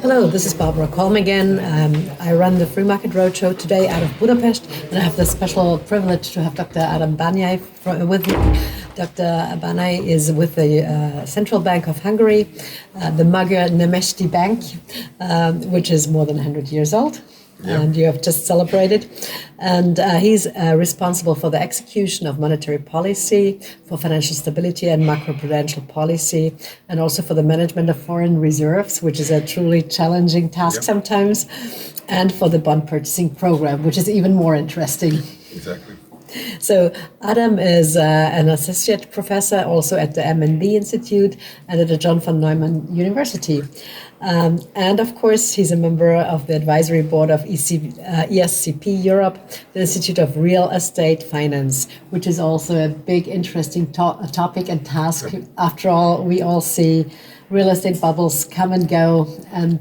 Hello, this is Barbara Kolm again. I run the Free Market Roadshow today out of Budapest, and I have the special privilege to have Dr. Ádám Bánai with me. Dr. Bánai is with the Central Bank of Hungary, the Magyar Nemzeti Bank, which is more than 100 years old. Yeah. And you have just celebrated. And he's responsible for the execution of monetary policy, for financial stability and macroprudential policy, and also for the management of foreign reserves, which is a truly challenging task sometimes, and for the bond purchasing program, which is even more interesting. Exactly. So Ádám is an associate professor also at the MNB Institute and at the John von Neumann University. And of course, he's a member of the advisory board of ESCP Europe, the Institute of Real Estate Finance, which is also a big, interesting topic and task. After all, we all see real estate bubbles come and go, and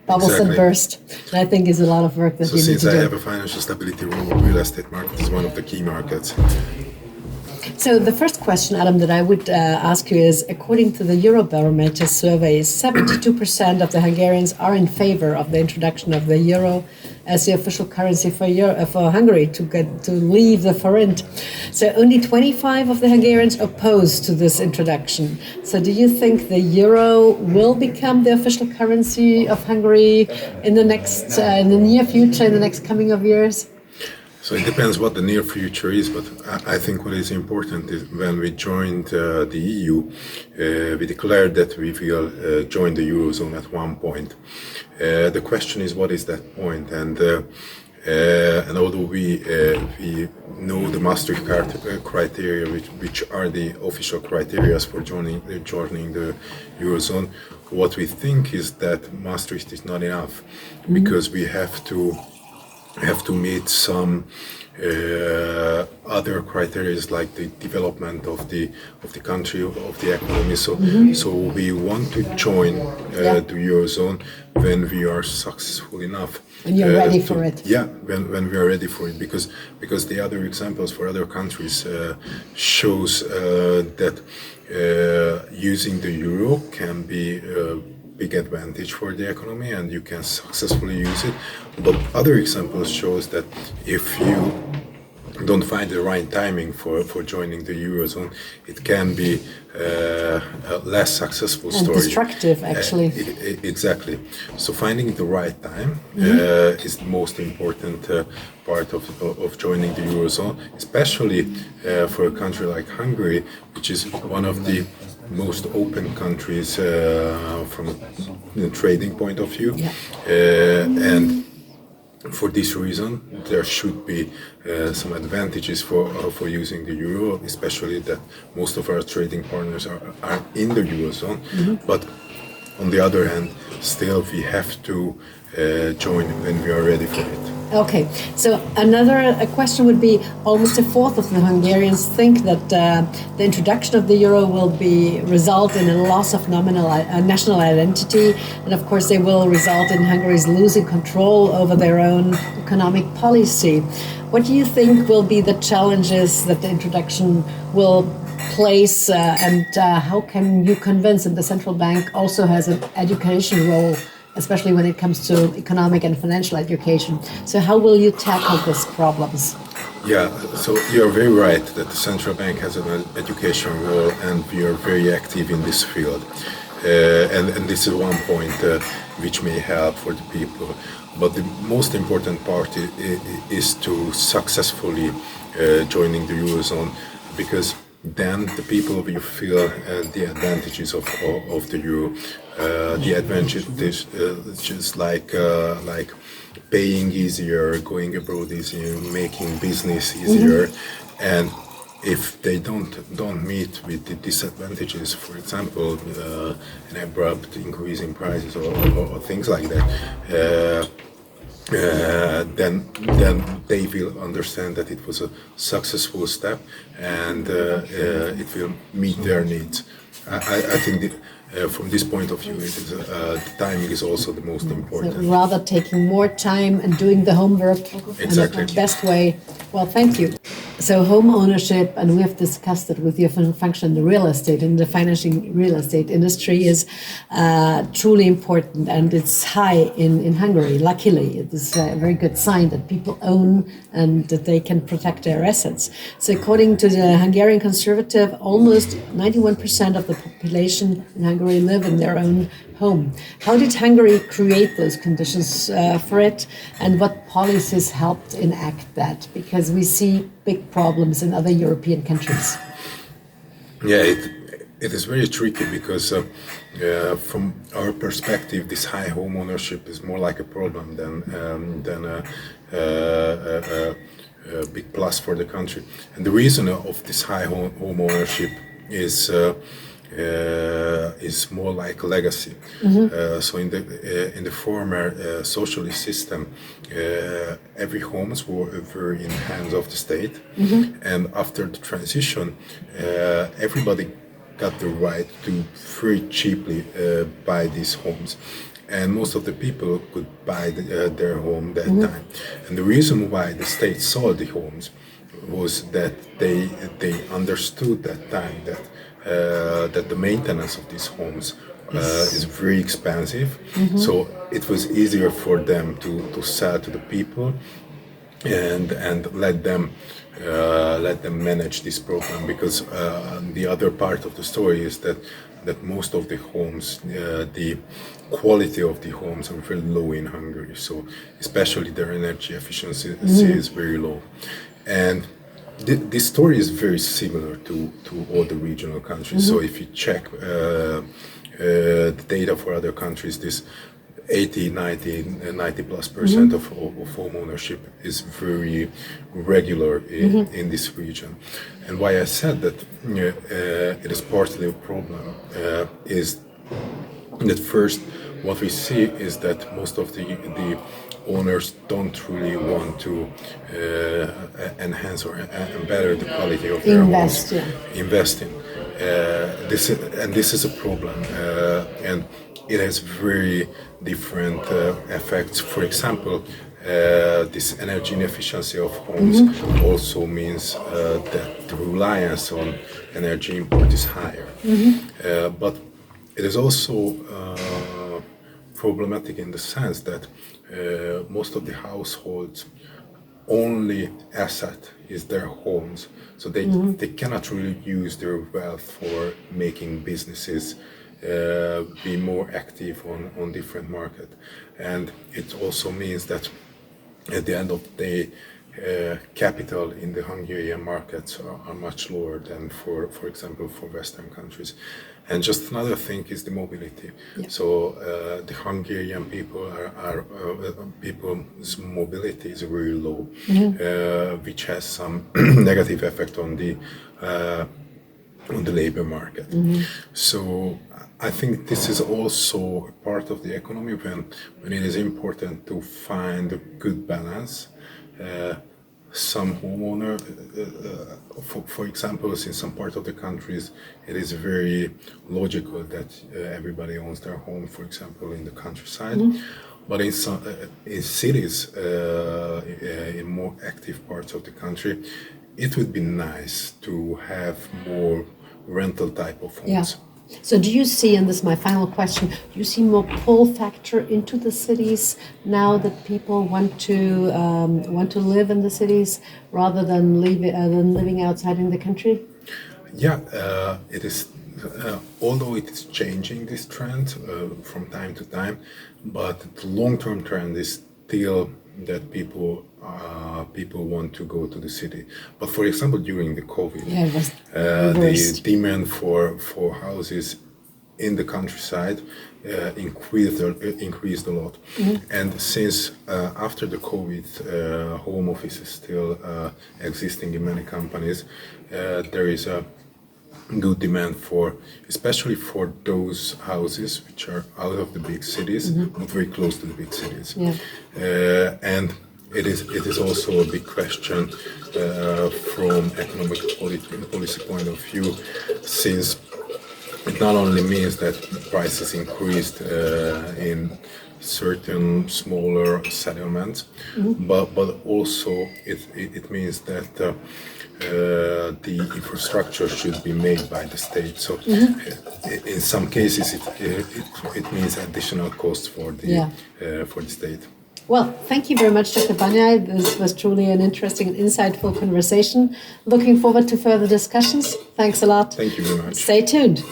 bubbles and burst. And I think is a lot of work that you need to do. Since I have a financial stability role, real estate market is one of the key markets. So the first question, Ádám, that I would ask you is, according to the Eurobarometer survey, 72% of the Hungarians are in favor of the introduction of the euro as the official currency for Hungary to leave the forint. So only 25% of the Hungarians oppose to this introduction. So do you think the euro will become the official currency of Hungary in the next, in the near future, in the next coming of years? So it depends what the near future is, but I think what is important is when we joined the EU, we declared that we will join the Eurozone at one point. The question is, what is that point? And although we know the Maastricht criteria, which are the official criteria for joining the Eurozone, what we think is that Maastricht is not enough, because we have to meet some other criteria like the development of the country, of the economy. So we want to join the Eurozone when we are successful enough. When you're ready for it. Yeah, when we are ready for it, because the other examples for other countries shows that using the euro can be big advantage for the economy, and you can successfully use it. But other examples shows that if you don't find the right timing for joining the Eurozone, it can be a less successful story. And destructive, actually. Exactly. So finding the right time is the most important part of joining the Eurozone, especially for a country like Hungary, which is one of the most open countries from a trading point of view. And for this reason, there should be some advantages for using the euro, especially that most of our trading partners are in the Eurozone. But on the other hand, still we have to join when we are ready for it. Okay, so another question would be, almost a fourth of the Hungarians think that the introduction of the euro will result in a loss of national identity, and of course they will result in Hungary's losing control over their own economic policy. What do you think will be the challenges that the introduction will place, and how can you convince, and the central bank also has an education role, especially when it comes to economic and financial education. So how will you tackle these problems? Yeah, so you're very right that the central bank has an education role, and we are very active in this field. And this is one point which may help for the people. But the most important part is to successfully joining the Eurozone, because then the people will feel the advantages of the euro. The advantages just like paying easier, going abroad easier, making business easier, and if they don't meet with the disadvantages, for example, an abrupt increase in prices or things like that, then they will understand that it was a successful step, and it will meet their needs. I think from this point of view, the timing is also the most important. So rather taking more time and doing the homework in the best way. Well, thank you. So home ownership, and we have discussed it with your function in the real estate, in the financing real estate industry, is truly important, and it's high in Hungary. Luckily, it is a very good sign that people own and that they can protect their assets. So according to the Hungarian Conservative, almost 91% of the population in Hungary live in their own home. How did Hungary create those conditions for it, and what policies helped enact that? Because we see big problems in other European countries. Yeah, it is very tricky because from our perspective, this high home ownership is more like a problem than a big plus for the country. And the reason of this high home ownership is more like a legacy. So in the former socialist system, every homes were in the hands of the state, and after the transition, everybody got the right to very cheaply buy these homes. And most of the people could buy their home that time. And the reason why the state sold the homes was that they understood that time that the maintenance of these homes is very expensive. So it was easier for them to sell to the people and let them manage this program, because the other part of the story is that most of the homes, the quality of the homes are very low in Hungary. So especially their energy efficiency is very low. And this story is very similar to all the regional countries. So if you check the data for other countries, this 90+% of home ownership is very regular in this region. And why I said that it is partly a problem is that first, what we see is that most of the owners don't really want to enhance or better the quality of their homes. Investing. This is a problem, and it has very different effects. For example, this energy inefficiency of homes also means that the reliance on energy import is higher. But it is also problematic in the sense that most of the households' only asset is their homes, so they cannot really use their wealth for making businesses be more active on different market. And it also means that at the end of the day, capital in the Hungarian markets are much lower than for example for Western countries. And just another thing is the mobility. So the Hungarian people people's mobility is very low, which has some negative effect on the labor market. So I think this is also a part of the economy when it is important to find a good balance. Some homeowner, for example, in some part of the countries, it is very logical that everybody owns their home, for example, in the countryside. But in cities, in more active parts of the country, it would be nice to have more rental type of homes. So do you see, and this is my final question, do you see more pull factor into the cities now that people want to live in the cities rather than living outside in the country? Yeah, it is. Although it is changing this trend from time to time, but the long-term trend is still that people want to go to the city. But for example, during the COVID, the demand for houses in the countryside increased a lot. And since after the COVID, home office is still existing in many companies, there is a good demand especially for those houses which are out of the big cities, but very close to the big cities. And it is also a big question from economic policy point of view, since it not only means that prices increased in certain smaller settlements, but also it means that the infrastructure should be made by the state. So in some cases it means additional costs for the state. Well, thank you very much, Dr. Bánai. This was truly an interesting and insightful conversation. Looking forward to further discussions. Thanks a lot. Thank you very much. Stay tuned.